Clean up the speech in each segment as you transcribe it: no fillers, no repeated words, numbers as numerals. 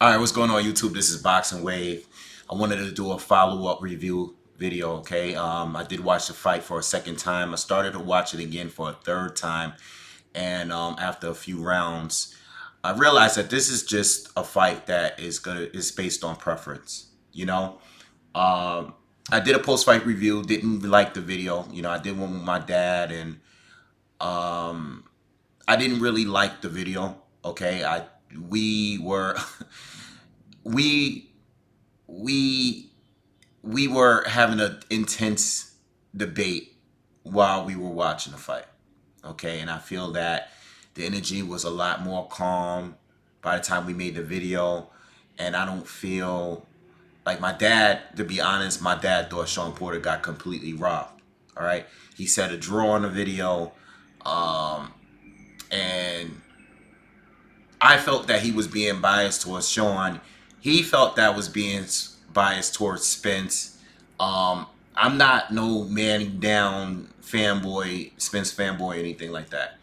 All right, what's going on YouTube? This is BoxingWave. I wanted to do a follow-up review video, okay? I did watch the fight for a second time. I started to watch it again for a third time. And after a few rounds, I realized that this is just a fight that is based on preference, you know? Um, I did a post-fight review, didn't like the video. I did one with my dad, and um, I didn't really like the video, okay? We were... we we we were having an intense debate while we were watching the fight. Okay, and I feel that the energy was a lot more calm by the time we made the video, and I don't feel like my dad. To be honest, my dad thought Shawn Porter got completely robbed. All right, he said a draw on the video, um, and I felt that he was being biased towards Shawn. He felt that was being biased towards Spence. I'm not no man down fanboy, Spence fanboy, anything like that.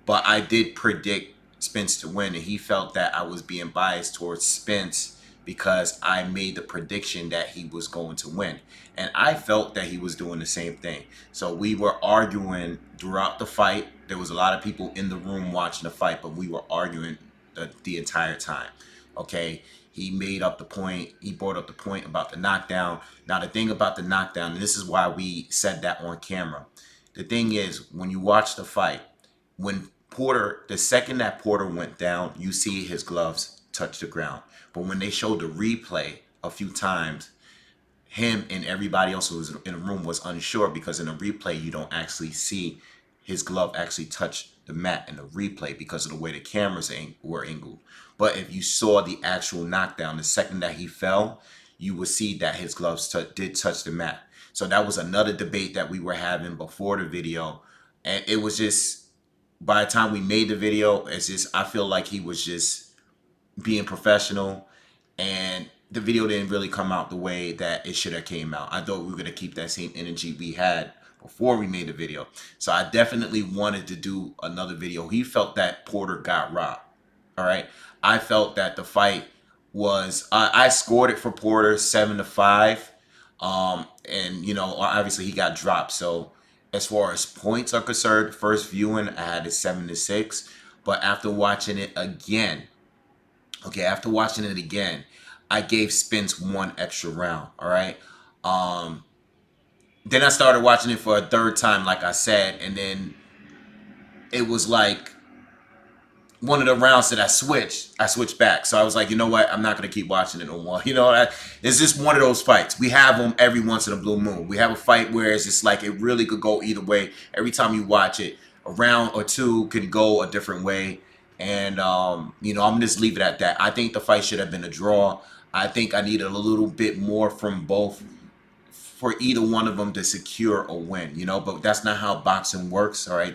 But I did predict Spence to win, and he felt that I was being biased towards Spence because I made the prediction that he was going to win. And I felt that he was doing the same thing. So we were arguing throughout the fight. There was a lot of people in the room watching the fight, but we were arguing the entire time. Okay, he made up the point. He brought up the point about the knockdown. Now the thing about the knockdown, and this is why we said that on camera. The thing is, when you watch the fight, when Porter, the second that Porter went down, you see his gloves touch the ground. But when they showed the replay a few times, him and everybody else who was in the room was unsure because in the replay you don't actually see his glove actually touch the mat in the replay because of the way the cameras were angled. But if you saw the actual knockdown, the second that he fell, you would see that his gloves did touch the mat. So that was another debate that we were having before the video. And it was just, by the time we made the video, it's just, I feel like he was just being professional, and the video didn't really come out the way that it should have came out. I thought we were going to keep that same energy we had before we made the video. So I definitely wanted to do another video. He felt that Porter got robbed. All right. I felt that the fight was, I scored it for Porter 7-5. And obviously he got dropped. So as far as points are concerned, first viewing, I had it 7-6. But after watching it again, okay, after watching it again, I gave Spence one extra round. All right. Um, then I started watching it for a third time, like I said, and then it was like one of the rounds that I switched back. So I was like, you know what? I'm not going to keep watching it no more. It's just one of those fights. We have them every once in a blue moon. We have a fight where it's just like it really could go either way. Every time you watch it, a round or two can go a different way. And, I'm going to just leave it at that. I think the fight should have been a draw. I think I needed a little bit more from both for either one of them to secure a win, but that's not how boxing works. All right.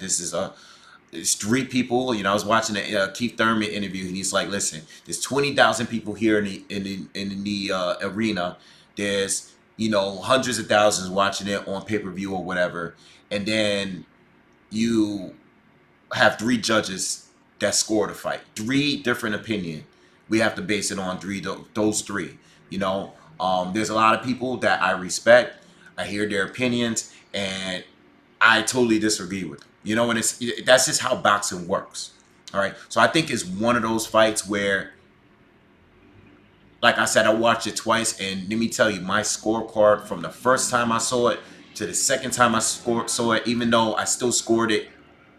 It's three people. I was watching a Keith Thurman interview, and he's like, "Listen, there's 20,000 people here in the arena. There's hundreds of thousands watching it on pay-per-view or whatever, and then you have three judges that score the fight. Three different opinions. We have to base it on those three. There's a lot of people that I respect. I hear their opinions, and I totally disagree with them. And that's just how boxing works. All right. So I think it's one of those fights where, like I said, I watched it twice, and let me tell you, my scorecard from the first time I saw it to the second time I saw it, even though I still scored it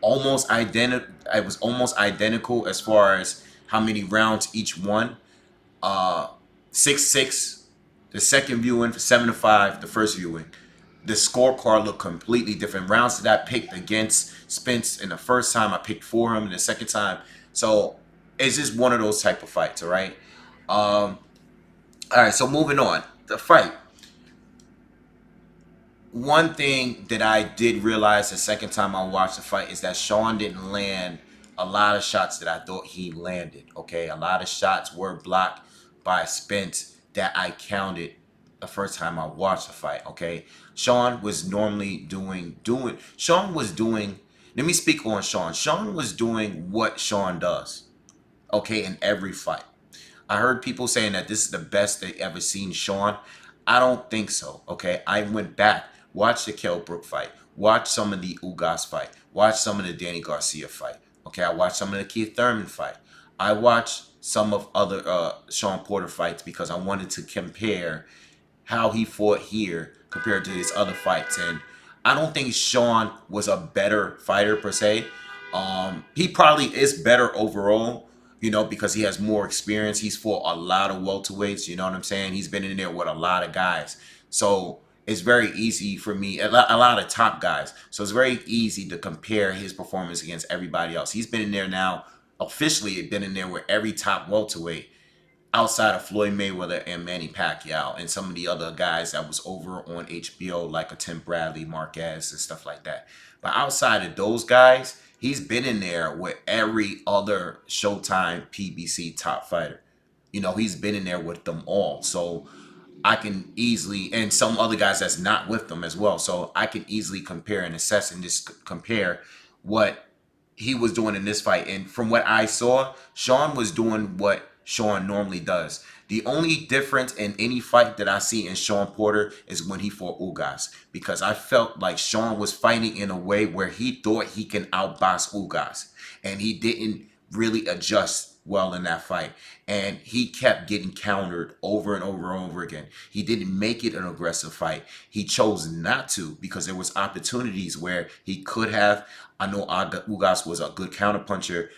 almost identical, it was almost identical as far as how many rounds each one. 6-6, the second viewing, 7-5, the first viewing. The scorecard looked completely different. Rounds that I picked against Spence in the first time, I picked for him in the second time. So it's just one of those type of fights, all right? All right, so moving on. The fight. One thing that I did realize the second time I watched the fight is that Shawn didn't land a lot of shots that I thought he landed, okay? A lot of shots were blocked by Spence that I counted the first time I watched the fight, okay? Shawn was normally let me speak on Shawn. Shawn was doing what Shawn does, okay, in every fight. I heard people saying that this is the best they ever seen Shawn. I don't think so. Okay, I went back, watched the Kell Brook fight, watched some of the Ugas fight, watched some of the Danny Garcia fight. Okay, I watched some of the Keith Thurman fight. I watched some of other Shawn Porter fights because I wanted to compare how he fought here compared to his other fights. And I don't think Shawn was a better fighter per se. He probably is better overall, because he has more experience. He's fought a lot of welterweights, you know what I'm saying? He's been in there with a lot of guys. So it's very easy for me, a lot of top guys. So it's very easy to compare his performance against everybody else. He's been in there now, officially been in there with every top welterweight outside of Floyd Mayweather and Manny Pacquiao and some of the other guys that was over on HBO, like a Tim Bradley, Marquez, and stuff like that. But outside of those guys, he's been in there with every other Showtime PBC top fighter. He's been in there with them all. So I can easily, and some other guys that's not with them as well. So I can easily compare and assess and just compare what he was doing in this fight. And from what I saw, Shawn was doing what Shawn normally does. The only difference in any fight that I see in Shawn Porter is when he fought Ugas, because I felt like Shawn was fighting in a way where he thought he can outbox Ugas, and he didn't really adjust well in that fight, and he kept getting countered over and over and over again. He didn't make it an aggressive fight. He chose not to, because there was opportunities where he could have. I know Ugas was a good counterpuncher.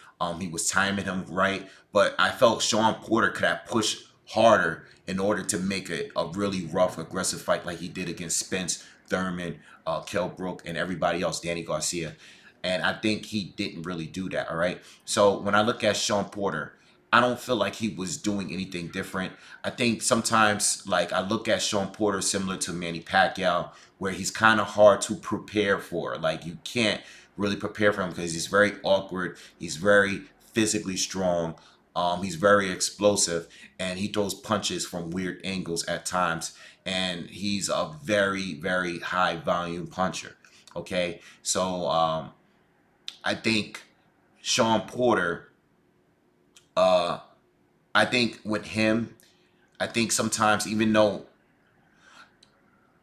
He was timing him right, but I felt Shawn Porter could have pushed harder in order to make it a really rough, aggressive fight like he did against Spence, Thurman, Kell Brook, and everybody else, Danny Garcia. And I think he didn't really do that, all right? So when I look at Shawn Porter, I don't feel like he was doing anything different. I think sometimes, like, I look at Shawn Porter similar to Manny Pacquiao, where he's kind of hard to prepare for. Like, you can't really prepare for him because he's very awkward. He's very physically strong. He's very explosive, and he throws punches from weird angles at times. And he's a very, very high volume puncher. Okay, so I think Shawn Porter, uh, I think with him, I think sometimes, even though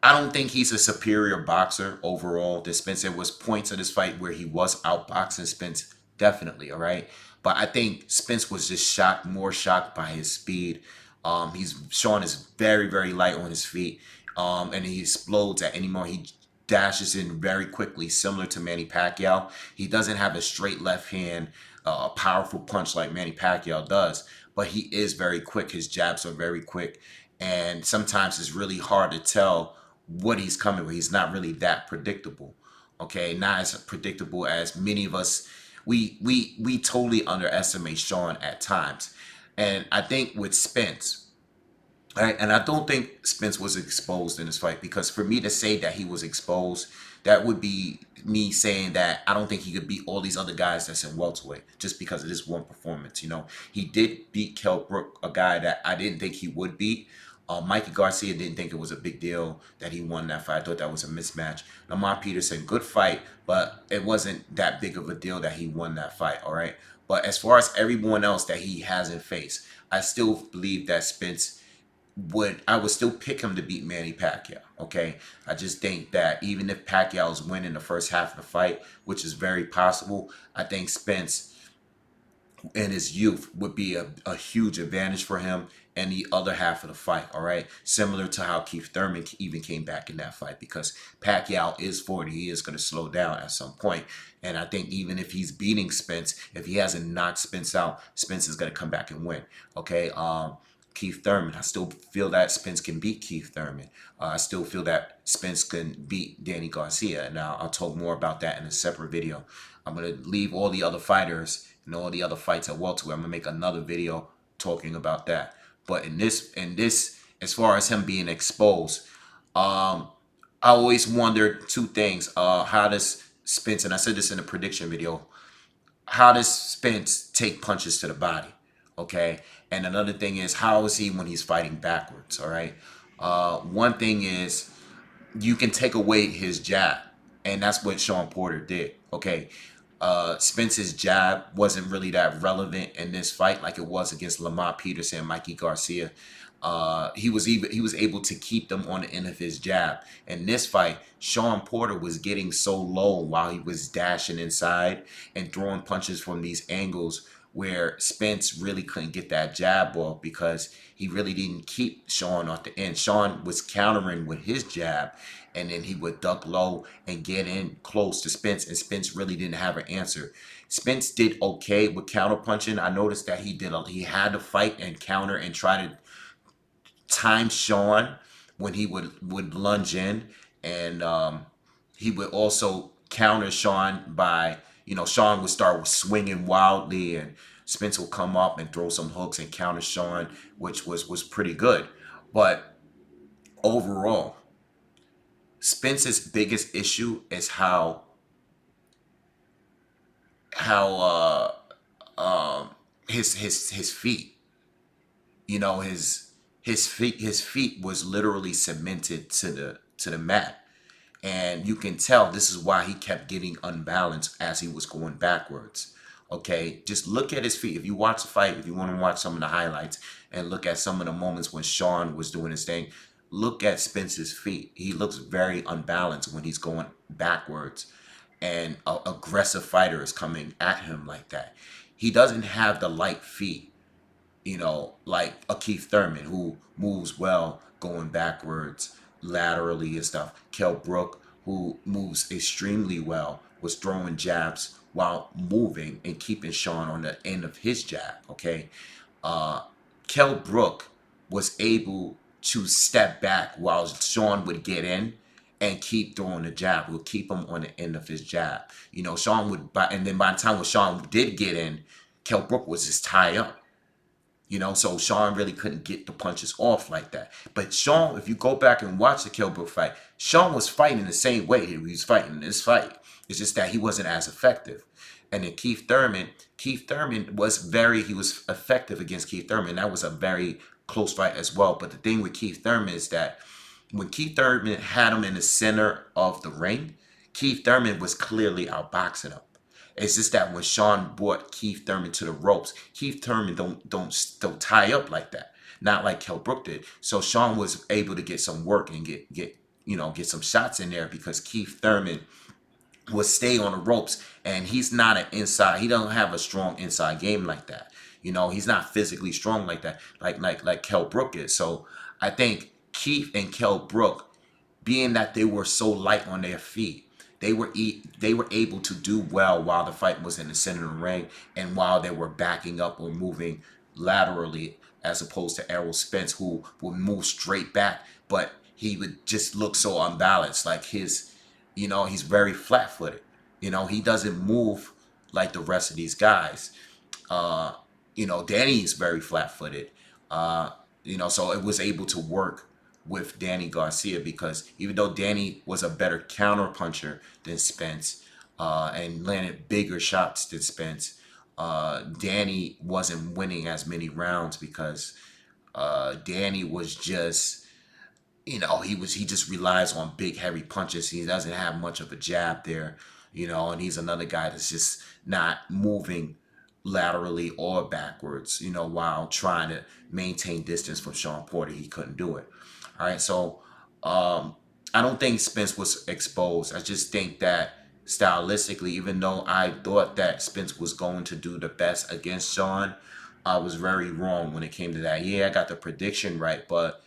I don't think he's a superior boxer overall to Spence, there was points in this fight where he was outboxing Spence, definitely, all right? But I think Spence was just more shocked by his speed. Shawn is very, very light on his feet, and he explodes at any moment. He dashes in very quickly, similar to Manny Pacquiao. He doesn't have a straight left hand, a powerful punch like Manny Pacquiao does, but he is very quick. His jabs are very quick, and sometimes it's really hard to tell what he's coming with. He's not really that predictable. Okay, not as predictable as many of us. We totally underestimate Shawn at times, and I think with Spence, right? And I don't think Spence was exposed in this fight, because for me to say that he was exposed, that would be me saying that I don't think he could beat all these other guys that's in welterweight just because of this one performance. He did beat Kell Brook, a guy that I didn't think he would beat. Mikey Garcia didn't think it was a big deal that he won that fight. I thought that was a mismatch. Lamar Peterson, good fight, but it wasn't that big of a deal that he won that fight, all right? But as far as everyone else that he hasn't faced, I still believe that Spence I would still pick him to beat Manny Pacquiao. Okay, I just think that even if Pacquiao's winning the first half of the fight, which is very possible, I think Spence in his youth would be a huge advantage for him and the other half of the fight, all right? Similar to how Keith Thurman even came back in that fight, because Pacquiao is 40. He is going to slow down at some point. And I think even if he's beating Spence, if he hasn't knocked Spence out, Spence is going to come back and win, okay? Keith Thurman, I still feel that Spence can beat Keith Thurman. I still feel that Spence can beat Danny Garcia. Now, I'll talk more about that in a separate video. I'm going to leave all the other fighters and all the other fights at welterweight. I'm going to make another video talking about that. But in this, as far as him being exposed, I always wondered two things. How does Spence, and I said this in a prediction video, how does Spence take punches to the body? Okay. And another thing is, how is he when he's fighting backwards? All right. One thing is, you can take away his jab, and that's what Shawn Porter did. Okay. Spence's jab wasn't really that relevant in this fight like it was against Lamont Peterson and Mikey Garcia. He was able to keep them on the end of his jab. In this fight, Shawn Porter was getting so low while he was dashing inside and throwing punches from these angles where Spence really couldn't get that jab off because he really didn't keep Shawn off the end. Shawn was countering with his jab, and then he would duck low and get in close to Spence, and Spence really didn't have an answer. Spence did okay with counter punching. I noticed that he had to fight and counter and try to time Shawn when he would lunge in, and he would also counter Shawn by, Shawn would start swinging wildly, and Spence will come up and throw some hooks and counter Shawn, which was pretty good. But overall, Spence's biggest issue is how his feet, his feet was literally cemented to the mat. And you can tell this is why he kept getting unbalanced as he was going backwards. Okay, just look at his feet. If you watch the fight, if you want to watch some of the highlights and look at some of the moments when Shawn was doing his thing, look at Spence's feet. He looks very unbalanced when he's going backwards, and an aggressive fighter is coming at him like that. He doesn't have the light feet, like a Keith Thurman who moves well going backwards, laterally and stuff. Kell Brook, who moves extremely well, was throwing jabs while moving and keeping Shawn on the end of his jab. Okay, uh, Kell Brook was able to step back while Shawn would get in and keep throwing the jab. Would keep him on the end of his jab. Shawn would, and then by the time when Shawn did get in, Kell Brook was just tied up. So Shawn really couldn't get the punches off like that. But Shawn, if you go back and watch the Kell Brook fight, Shawn was fighting the same way he was fighting in this fight. It's just that he wasn't as effective. And then Keith Thurman he was effective against Keith Thurman. That was a very close fight as well. But the thing with Keith Thurman is that when Keith Thurman had him in the center of the ring, Keith Thurman was clearly outboxing him. It's just that when Shawn brought Keith Thurman to the ropes, Keith Thurman don't tie up like that. Not like Kell Brook did. So Shawn was able to get some work and get some shots in there because Keith Thurman will stay on the ropes, and he's not an inside. He don't have a strong inside game like that. He's not physically strong like that, like Kell Brook is. So I think Keith and Kell Brook, being that they were so light on their feet, they were able to do well while the fight was in the center of the ring and while they were backing up or moving laterally, as opposed to Errol Spence, who would move straight back, but he would just look so unbalanced. Like he's very flat-footed. He doesn't move like the rest of these guys. Uh, Danny is very flat-footed. So it was able to work with Danny Garcia because even though Danny was a better counter puncher than Spence, and landed bigger shots than Spence, Danny wasn't winning as many rounds because Danny was just, he just relies on big heavy punches. He doesn't have much of a jab there, and he's another guy that's just not moving laterally or backwards, while trying to maintain distance from Shawn Porter. He couldn't do it. All right, so I don't think Spence was exposed. I just think that stylistically, even though I thought that Spence was going to do the best against Shawn, I was very wrong when it came to that. Yeah, I got the prediction right, but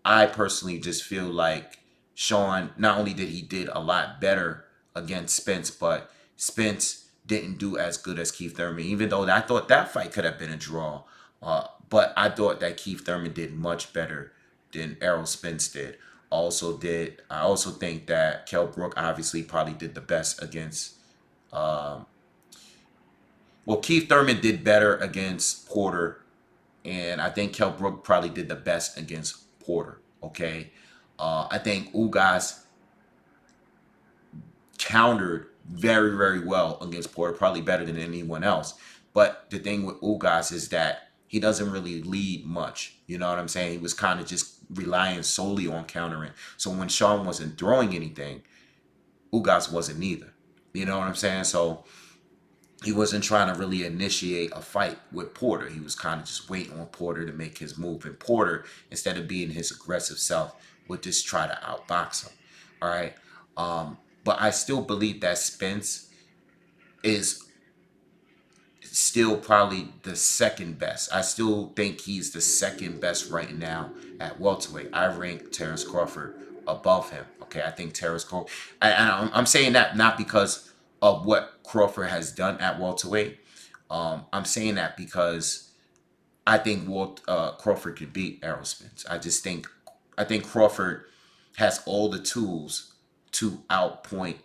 I personally just feel like Shawn, not only did he did a lot better against Spence, but Spence didn't do as good as Keith Thurman, even though I thought that fight could have been a draw. But I thought that Keith Thurman did much better than Errol Spence did. I also think that Kell Brook obviously probably did the best against, um, well, Keith Thurman did better against Porter, and I think Kell Brook probably did the best against Porter. Okay, I think Ugas countered very, very well against Porter, probably better than anyone else. But the thing with Ugas is that he doesn't really lead much. You know what I'm saying? He was kind of just relying solely on countering. So when Shawn wasn't throwing anything, Ugas wasn't either. You know what I'm saying? So he wasn't trying to really initiate a fight with Porter. He was kind of just waiting on Porter to make his move. And Porter, instead of being his aggressive self, would just try to outbox him. All right. But I still believe that Spence is still probably the second best. I still think he's the second best right now at welterweight. I rank Terrence Crawford above him. Okay, I think Terrence Crawford. I'm saying that not because of what Crawford has done at welterweight. I'm saying that because I think Crawford could beat Errol Spence. I think Crawford has all the tools to outpoint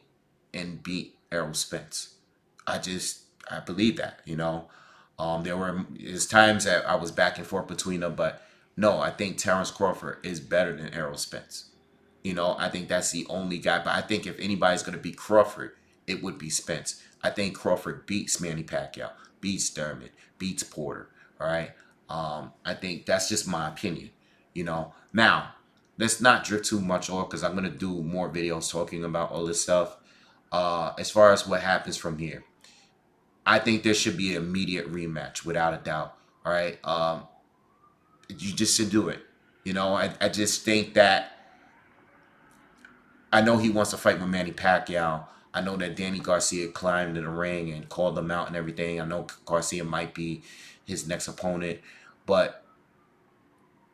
and beat Errol Spence. I believe that, you know. There's times that I was back and forth between them, but no, I think Terrence Crawford is better than Errol Spence. You know, I think that's the only guy. But I think if anybody's going to beat Crawford, it would be Spence. I think Crawford beats Manny Pacquiao, beats Thurman, beats Porter. All right. I think that's just my opinion. You know. Now, let's not drift too much off because I'm going to do more videos talking about all this stuff. As far as what happens from here, I think there should be an immediate rematch without a doubt. All right. You just should do it. You know, I just think that I know he wants to fight with Manny Pacquiao. I know that Danny Garcia climbed in the ring and called him out and everything. I know Garcia might be his next opponent, but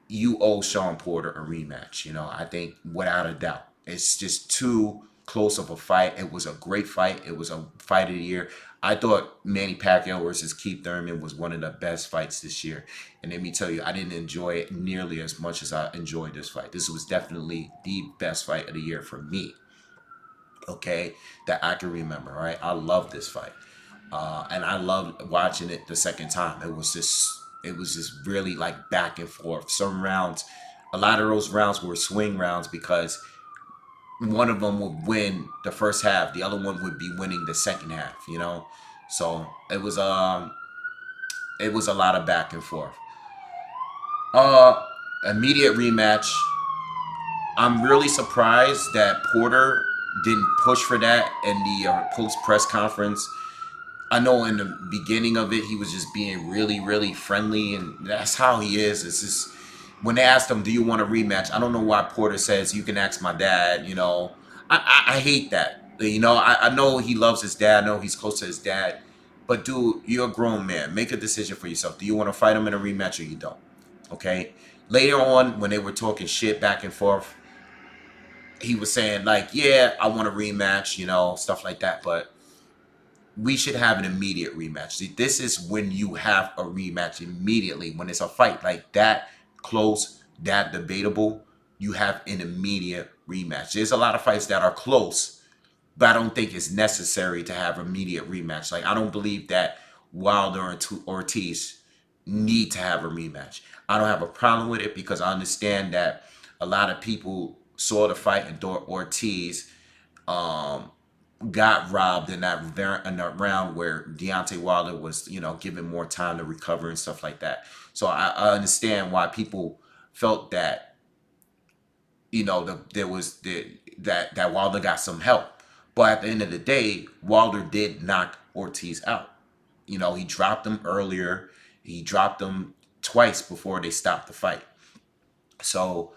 you owe Shawn Porter a rematch. You know, I think without a doubt. It's just too close of a fight. It was a great fight. It was a fight of the year. I thought Manny Pacquiao versus Keith Thurman was one of the best fights this year. And let me tell you, I didn't enjoy it nearly as much as I enjoyed this fight. This was definitely the best fight of the year for me. Okay, that I can remember. Right, I love this fight, and I loved watching it the second time. It was just really like back and forth. Some rounds, a lot of those rounds were swing rounds because one of them would win the first half, the other one would be winning the second half. You know, so it was a lot of back and forth. Uh, Immediate rematch. I'm really surprised that Porter didn't push for that in the post press conference. I know in the beginning of it, he was just being really, really friendly, and that's how he is. It's just when they asked him, "Do you want a rematch?" I don't know why Porter says, "You can ask my dad." You know, I hate that. You know, I know he loves his dad. I know he's close to his dad, but dude, you're a grown man. Make a decision for yourself. Do you want to fight him in a rematch or you don't? Okay. Later on, when they were talking shit back and forth, he was saying like, "Yeah, I want a rematch," you know, stuff like that, but we should have an immediate rematch. See, this is when you have a rematch immediately. When it's a fight like that close, that debatable, you have an immediate rematch. There's a lot of fights that are close, but I don't think it's necessary to have immediate rematch. Like I don't believe that Wilder and Ortiz need to have a rematch. I don't have a problem with it because I understand that a lot of people saw the fight and thought Ortiz um, got robbed in in that round where Deontay Wilder was, you know, given more time to recover and stuff like that. So I understand why people felt that, you know, that Wilder got some help. But at the end of the day, Wilder did knock Ortiz out. You know, he dropped him earlier. He dropped him twice before they stopped the fight. So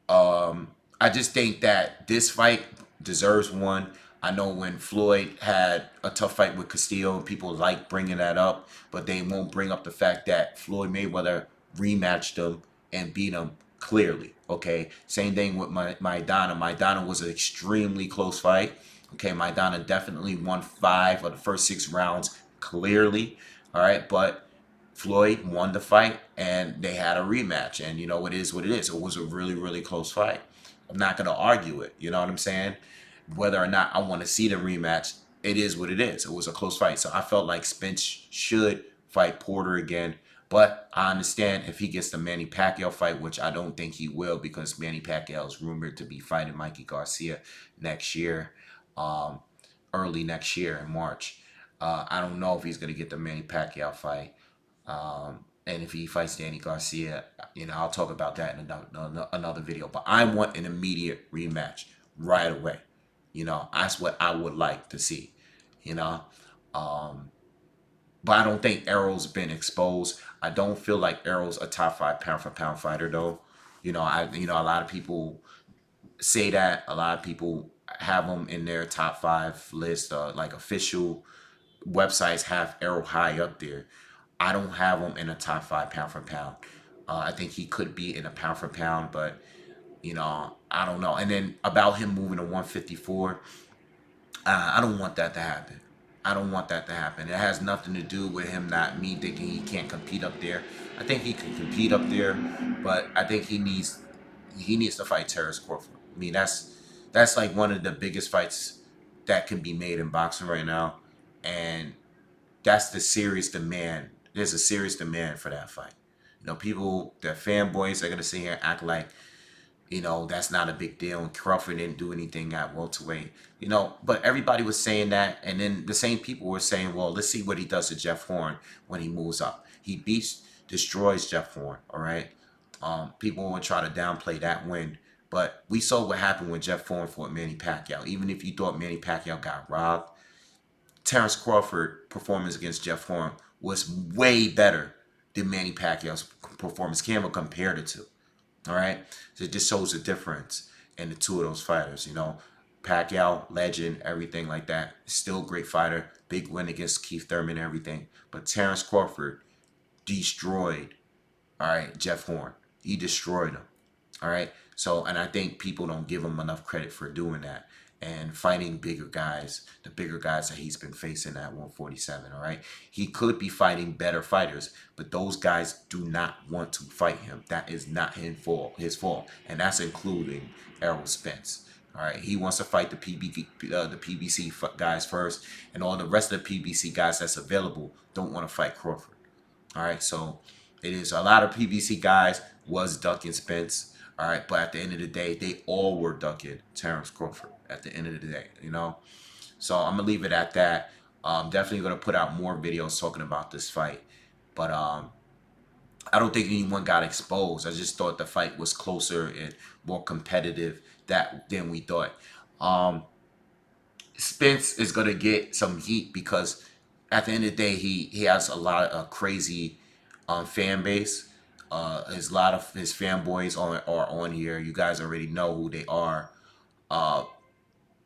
I just think that this fight deserves one. I know when Floyd had a tough fight with Castillo, people like bringing that up, but they won't bring up the fact that Floyd Mayweather rematched him and beat him clearly. Okay, same thing with Maidana. Maidana was an extremely close fight. Okay, Maidana definitely won 5 of the first 6 rounds clearly. All right, but Floyd won the fight and they had a rematch. And you know, it is what it is. It was a really, really close fight. I'm not going to argue it. You know what I'm saying? Whether or not I want to see the rematch, it is what it is. It was a close fight. So I felt like Spence should fight Porter again. But I understand if he gets the Manny Pacquiao fight, which I don't think he will because Manny Pacquiao is rumored to be fighting Mikey Garcia next year, um, early next year in March. I don't know if he's going to get the Manny Pacquiao fight. And if he fights Danny Garcia, you know, I'll talk about that in another video. But I want an immediate rematch right away. You know, that's what I would like to see. You know, But I don't think Errol's been exposed. I don't feel like Errol's a top five pound for pound fighter though. A lot of people say that. A lot of people have him in their top five list. Like official websites have Errol high up there. I don't have him in a top five pound for pound. I think he could be in a pound for pound, but I don't know. And then about him moving to 154, I don't want that to happen. I don't want that to happen. It has nothing to do with him not me thinking he can't compete up there. I think he can compete up there, but I think he needs to fight Terrence Crawford. I mean, that's like one of the biggest fights that can be made in boxing right now, and that's the serious demand. There's a serious demand for that fight. People, the fanboys are gonna sit here and act like that's not a big deal. And Crawford didn't do anything at welterweight. But everybody was saying that, and then the same people were saying, well, let's see what he does to Jeff Horn when he moves up. He destroys Jeff Horn. All right. People will try to downplay that win, but we saw what happened when Jeff Horn fought Manny Pacquiao. Even if you thought Manny Pacquiao got robbed, Terrence Crawford performance against Jeff Horn was way better than Manny Pacquiao's performance. Can't even compare the two. All right, so it just shows the difference in the two of those fighters. Pacquiao, legend, everything like that. Still a great fighter. Big win against Keith Thurman and everything. But Terrence Crawford destroyed, all right, Jeff Horn. He destroyed him. All right. So, and I think people don't give him enough credit for doing that and fighting bigger guys, the bigger guys that he's been facing at 147. All right. He could be fighting better fighters, but those guys do not want to fight him. That is not his fault. And that's including Errol Spence. All right. He wants to fight the PBC guys first, and all the rest of the PBC guys that's available don't want to fight Crawford. All right, so it is a lot of PBC guys was ducking Spence. All right, but at the end of the day, they all were ducking Terrence Crawford. At the end of the day. So I'm gonna leave it at that. Definitely gonna put out more videos talking about this fight, but I don't think anyone got exposed. I just thought the fight was closer and more competitive than we thought. Um, Spence is gonna get some heat because at the end of the day, he has a lot of crazy fan base. His lot of his fanboys are on here. You guys already know who they are. Uh,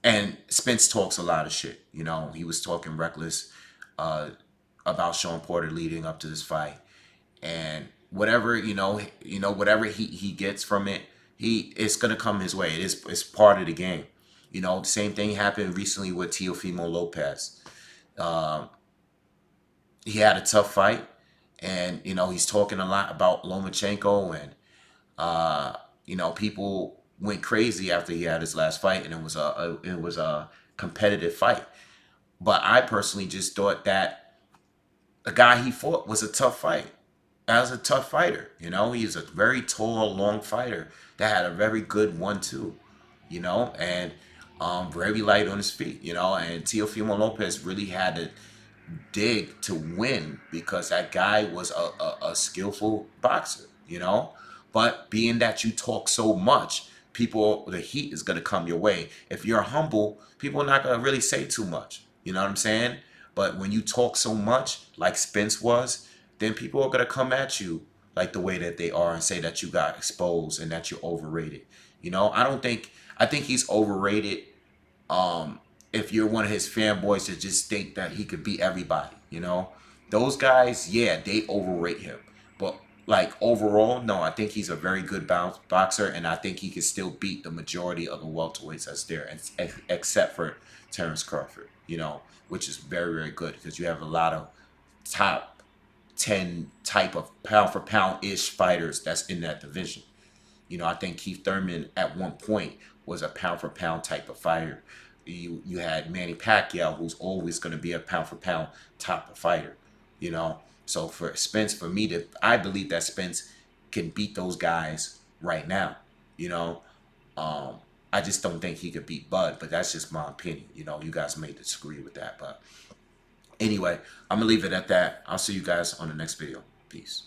and Spence talks a lot of shit. He was talking reckless uh, about Shawn Porter leading up to this fight, and whatever whatever he gets from it, it's gonna come his way. It's part of the game. The same thing happened recently with Teofimo Lopez. Um, he had a tough fight, and he's talking a lot about Lomachenko, and people went crazy after he had his last fight, and it was a competitive fight. But I personally just thought that the guy he fought was a tough fight. As a tough fighter, he's a very tall, long fighter that had a very good 1-2, and very light on his feet, and Teofimo Lopez really had to dig to win because that guy was a skillful boxer. But being that you talk so much, the heat is going to come your way. If you're humble, people are not going to really say too much. You know what I'm saying? But when you talk so much, like Spence was, then people are going to come at you like the way that they are and say that you got exposed and that you're overrated. I think he's overrated if you're one of his fanboys that just think that he could beat everybody. Those guys, yeah, they overrate him. But like overall, no, I think he's a very good boxer, and I think he can still beat the majority of the welterweights that's there, except for Terrence Crawford. Which is very, very good because you have a lot of top 10 type of pound for pound ish fighters that's in that division. I think Keith Thurman at one point was a pound for pound type of fighter. You had Manny Pacquiao, who's always going to be a pound for pound type of fighter. So for Spence, I believe that Spence can beat those guys right now. You know, um, I just don't think he could beat Bud, but that's just my opinion. You guys may disagree with that, but anyway, I'm gonna leave it at that. I'll see you guys on the next video. Peace.